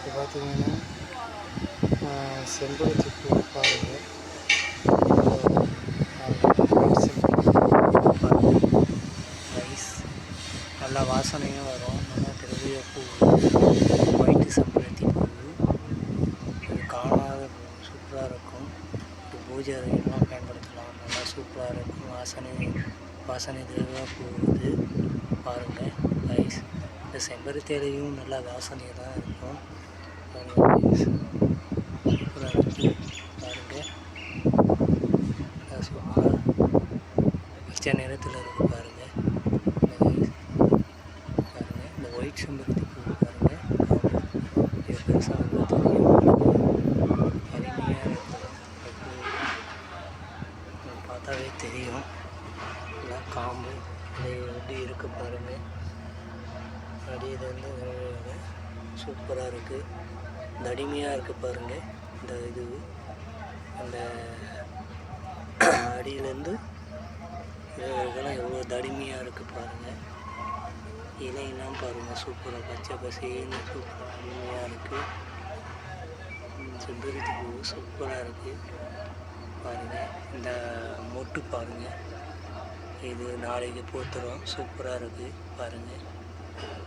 இப்போ பார்த்தீங்கன்னா செம்பருத்தி பூ பாருங்கள், ரைஸ் நல்லா வாசனையும் வரும். நல்லா திரவிய பூ, ஒயிட்டு செம்பருத்தி பூ. இது காணாத பூ, சூப்பராக இருக்கும். இது பூஜை அறையெல்லாம் பயன்படுத்தலாம். நல்லா சூப்பராக இருக்கும். வாசனை திரவிய பூ இது பாருங்கள் ரைஸ். இந்த செம்பருத்தி இலையும் நல்லா வாசனையாக தான் இருக்கும். சூப்பராக இருக்குது பாருங்கள். சூப்பராக பச்சை நிறத்தில் இருக்குது பாருங்கள். பாருங்கள் இந்த ஒயிட் செம்பருத்தி பூ பாருங்கள். இது பெருசாக தெரியும். அருமையாக இருக்கும். பார்த்தாவே தெரியும். நல்லா காம்பு எப்படி இருக்குது பாருங்கள். அடியிலேருந்து சூப்பராக இருக்குது. தடிமையாக இருக்குது பாருங்கள். இந்த இது அந்த அடியிலேருந்து இதெல்லாம் எவ்வளோ தடிமையாக இருக்குது பாருங்கள். இலையெல்லாம் பாருங்கள் சூப்பராக பச்சை பசேன்னு சூப்பராக அருமையாக இருக்குது. செம்பருத்தி பூ சூப்பராக இருக்குது பாருங்கள். இந்த மொட்டு பாருங்கள், இது நாளைக்கு பூத்துரும். சூப்பராக இருக்குது பாருங்கள்.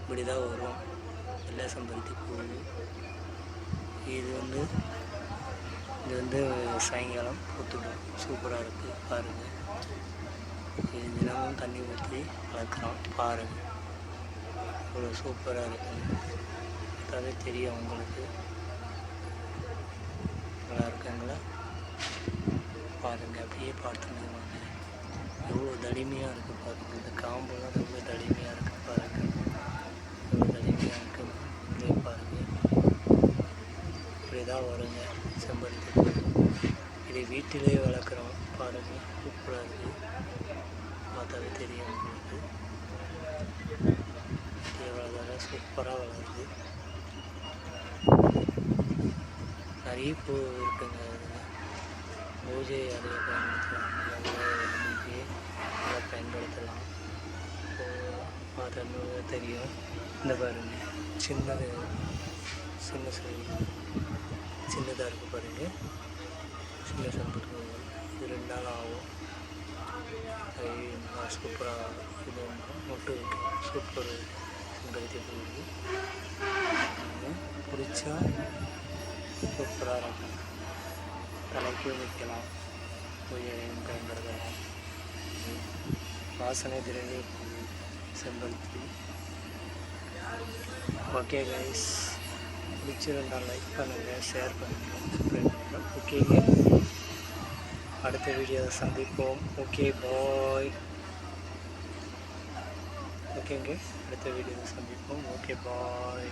இப்படி தான் வரும் வெள்ளை செம்பருத்தி பூ. இது வந்து சாயங்காலம் பூத்துடும். சூப்பராக இருக்குது பாருங்கள். இது தினமும் தண்ணி ஊற்றி வளர்க்குறோம் பாருங்கள். இவ்வளோ சூப்பராக இருக்குது. அதாவே தெரியும் உங்களுக்கு. நல்லா இருக்குங்களா பாருங்கள். அப்படியே பார்த்துன்னு வாங்க. எவ்வளோ தடிமையாக இருக்குது பாருங்கள். இந்த காம்பெல்லாம் ரொம்ப தடிமையாக இருக்குது பாருங்கள். எவ்வளோ தடிமையாக இருக்குது இதே பாருங்கள். இப்படி தான் வருங்க செம்பருத்தி பூ. இதை வீட்டிலே வளர்க்குறோம் பாருங்கள். சூப்பராக இருக்குது. பார்த்தாவே தெரியும் உங்களுக்கு. எவ்வளோ சூப்பராக வளருது. நிறைய பூ இருக்குங்க. பூஜை அறையை பயன்படுத்தலாம். நல்லா பயன்படுத்தலாம். பார்த்தா தெரியும். இந்த பாருங்கள் சின்னதாக இருக்குது பாருங்கள். சின்ன செம்பருத்தி இது 2 நாள் ஆகும். சூப்பராக இது மொட்டு சூப்பர் செம்பருத்தி பூ. பிடிச்சா சூப்பராக இருக்கும். தலைக்கு வைக்கலாம். பூஜையும் பயன்படுத்தலாம். வாசனை திரவிய பூ செம்பருத்தி. ஓகே கைஸ், பிடிச்சிருந்தால் லைக் பண்ணுங்கள், ஷேர் பண்ணுங்கள், சப்ஸ்கிரைப் பண்ணுங்கள். ஓகேங்க, அடுத்த வீடியோவை சந்திப்போம். Okay bye. ஓகேங்க, அடுத்த வீடியோவை சந்திப்போம். Okay bye.